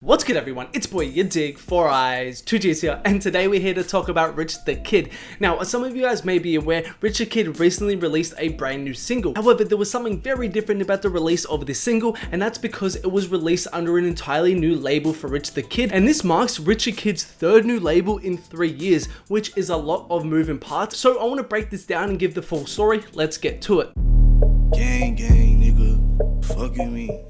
What's good everyone, it's boy yadiiiigg, 4 eyes, 2 G's here, and today we're here to talk about Rich the Kid. Now, as some of you guys may be aware, Rich the Kid recently released a brand new single. However, there was something very different about the release of this single, and that's because it was released under an entirely new label for Rich the Kid, and this marks Rich the Kid's third new label in 3 years, which is a lot of moving parts. So I want to break this down and give the full story. Let's get to it. Gang, nigga, fucking me.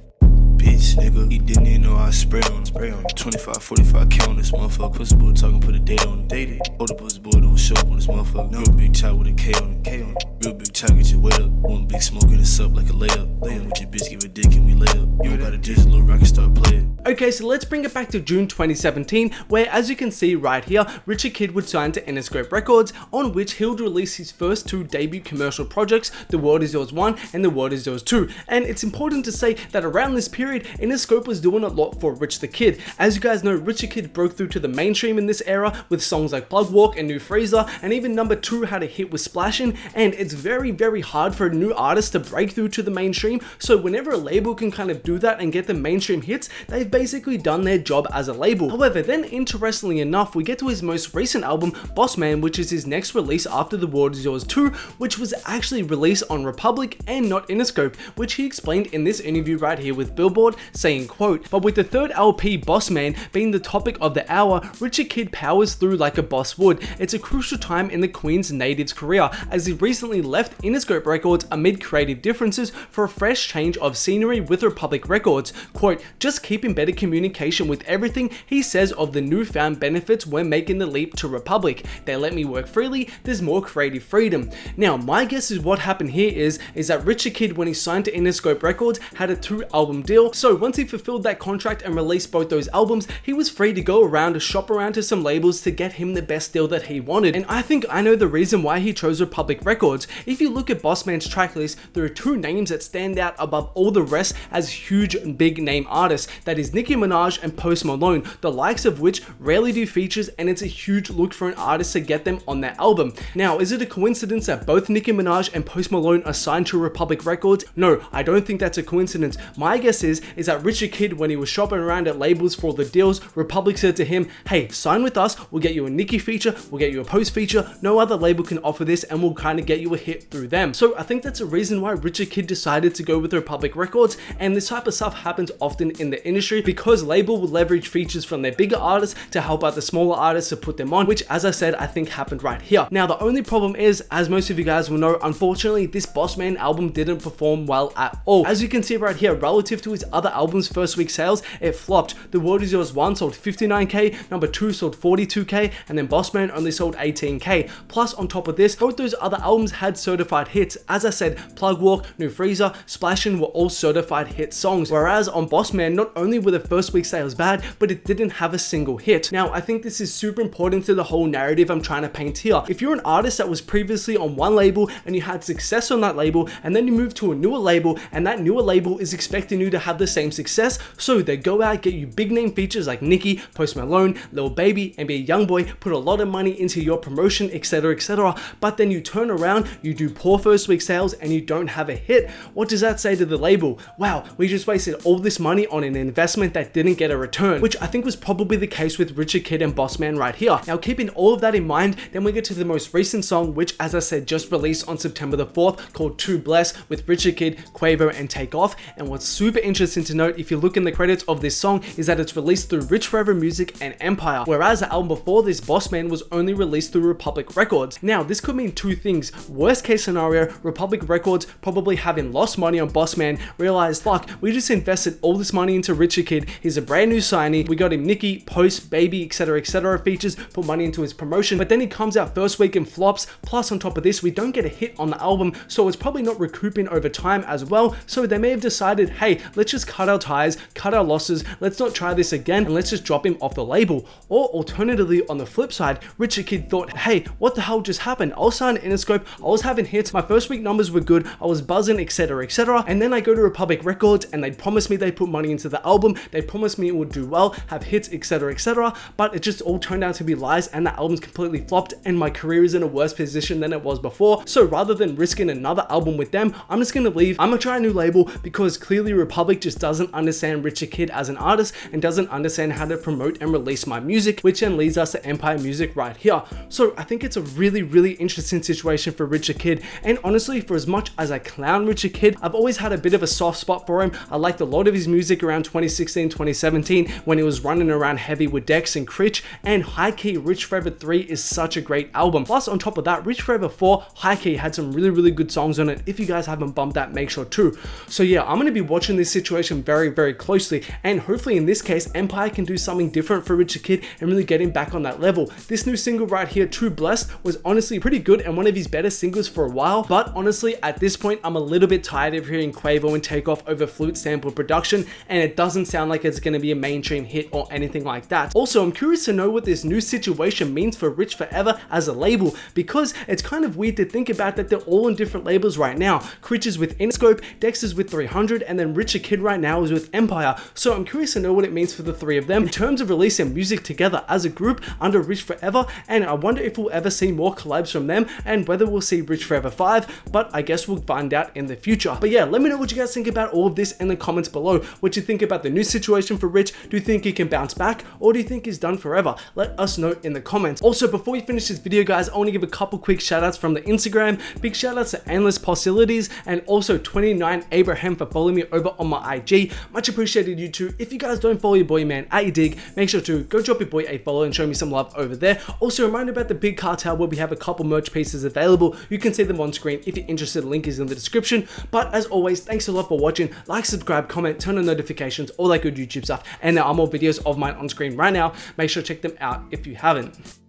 Bitch, nigga, he didn't even know I spray on 25, 45K on this motherfucker. Pussy boy talking, put a date on it. Older pussy boy don't show up on this motherfucker. Real big tie with a K on it. Real big tie, get your weight up. One big smoke in the up like a layup. With your bitch, give a dick and we lay up. You got a dish, little rocket star player. Okay, so let's bring it back to June 2017, where as you can see right here, Rich the Kid would sign to Interscope Records, on which he would release his first 2 debut commercial projects, The World Is Yours 1 and The World Is Yours 2. And it's important to say that around this period, Interscope was doing a lot for Rich the Kid. As you guys know, Rich the Kid broke through to the mainstream in this era with songs like Plug Walk and New Freezer, and even number 2 had a hit with Splashin', and it's very hard for a new artist to break through to the mainstream, so whenever a label can kind of do that and get the mainstream hits, they've basically done their job as a label. However, then interestingly enough, we get to his most recent album, Bossman, which is his next release after The World Is Yours 2, which was actually released on Republic and not Interscope, which he explained in this interview right here with Billboard, saying, quote, "But with the third LP, Bossman, being the topic of the hour, Rich the Kid powers through like a boss would. It's a crucial time in the Queen's native's career, as he recently left Interscope Records amid creative differences for a fresh change of scenery with Republic Records. Quote, just keeping better communication with everything, he says of the newfound benefits when making the leap to Republic. They let me work freely, there's more creative freedom." Now, my guess is what happened here is that Rich the Kid, when he signed to Interscope Records, had a 2-album deal, so once he fulfilled that contract and released both those albums, he was free to go around to shop around to some labels to get him the best deal that he wanted. And I think I know the reason why he chose Republic Records. If you look at Bossman's tracklist, there are 2 names that stand out above all the rest as huge big name artists. That is Nicki Minaj and Post Malone, the likes of which rarely do features, and it's a huge look for an artist to get them on their album. Now, is it a coincidence that both Nicki Minaj and Post Malone are signed to Republic Records? No, I don't think that's a coincidence. My guess is that Rich the Kid, when he was shopping around at labels for the deals, Republic said to him, hey, sign with us, we'll get you a Nicki feature, we'll get you a Post feature, no other label can offer this, and we'll kind of get you a hit through them. So I think that's a reason why Rich the Kid decided to go with Republic Records, and this type of stuff happens often in the industry because label will leverage features from their bigger artists to help out the smaller artists to put them on, which, as I said, I think happened right here. Now, the only problem is, as most of you guys will know, unfortunately, this Bossman album didn't perform well at all. As you can see right here, relative to his other albums' first week sales, it flopped. The World Is Yours 1 sold 59K, number 2 sold 42K, and then Bossman only sold 18K. Plus, on top of this, both those other albums had certified hits. As I said, Plug Walk, New Freezer, Splashin' were all certified hit songs, whereas on Bossman, not only were the first week sales bad, but it didn't have a single hit. Now, I think this is super important to the whole narrative I'm trying to paint here. If you're an artist that was previously on one label and you had success on that label, and then you move to a newer label, and that newer label is expecting you to have the same success, so they go out, get you big name features like Nicki, Post Malone, Lil Baby, NBA YoungBoy, put a lot of money into your promotion, etc, but then you turn around, you do poor first week sales, and you don't have a hit. What does that say to the label? Wow, we just wasted all this money on an investment that didn't get a return, which I think was probably the case with Rich the Kid and Bossman right here. Now, keeping all of that in mind, then we get to the most recent song, which, as I said, just released on September the 4th, called Too Blessed, with Rich the Kid, Quavo, and Takeoff. And what's super interesting to note, if you look in the credits of this song, is that it's released through Rich Forever Music and Empire, whereas the album before this, Bossman, was only released through Republic Records. Now, this could mean 2 things. Worst case scenario, Republic Records, probably having lost money on Bossman, realized, fuck, we just invested all this money into Rich the Kid, he's a brand new signee, we got him Nicki, Post, Baby, etc features, put money into his promotion, but then he comes out first week and flops, plus on top of this, we don't get a hit on the album, so it's probably not recouping over time as well, so they may have decided, hey, let's just cut our ties, cut our losses, let's not try this again, and let's just drop him off the label. Or alternatively, on the flip side, Rich the Kid thought, hey, what the hell just happened? I was signed to Interscope, I was having hits, my first week numbers were good, I was buzzing, etc, and then I go to Republic Records and they promised me they put money into the album, they promised me it would do well, have hits, etc, but it just all turned out to be lies, and the album's completely flopped, and my career is in a worse position than it was before. So rather than risking another album with them, I'm just gonna leave, I'm gonna try a new label, because clearly Republic just just doesn't understand Richard Kidd as an artist and doesn't understand how to promote and release my music, which then leads us to Empire Music right here. So I think it's a really interesting situation for Richard Kidd, and honestly, for as much as I clown Richard Kidd, I've always had a bit of a soft spot for him. I liked a lot of his music around 2016, 2017 when he was running around heavy with Dex and Critch, and High Key Rich Forever 3 is such a great album. Plus on top of that, Rich Forever 4, High Key had some really good songs on it. If you guys haven't bumped that, make sure to. So yeah, I'm going to be watching this situation very closely, and hopefully in this case Empire can do something different for Richard Kidd and really get him back on that level. This new single right here, Too Blessed, was honestly pretty good and one of his better singles for a while, but honestly at this point I'm a little bit tired of hearing Quavo and Takeoff over flute sample production, and it doesn't sound like it's going to be a mainstream hit or anything like that. Also, I'm curious to know what this new situation means for Rich Forever as a label, because it's kind of weird to think about that they're all on different labels right now. Critch is with Interscope, Dex is with 300, and then Richard Kidd right now is with Empire. So I'm curious to know what it means for the three of them in terms of releasing music together as a group under Rich Forever, and I wonder if we'll ever see more collabs from them and whether we'll see Rich Forever 5, but I guess we'll find out in the future. But yeah, let me know what you guys think about all of this in the comments below. What you think about the new situation for Rich? Do you think he can bounce back, or do you think he's done forever? Let us know in the comments. Also, before we finish this video guys, I want to give a couple quick shout outs from the Instagram. Big shout outs to Endless Possibilities and also 29 Abraham for following me over on my IG. Much appreciated, you two. If you guys don't follow your boy man at yadiiiigg, make sure to go drop your boy a follow and show me some love over there. Also, a reminder about the big cartel where we have a couple merch pieces available. You can see them on screen if you're interested. The link is in the description. But as always, thanks a lot for watching. Like, subscribe, comment, turn on notifications, all that good YouTube stuff. And there are more videos of mine on screen right now. Make sure to check them out if you haven't.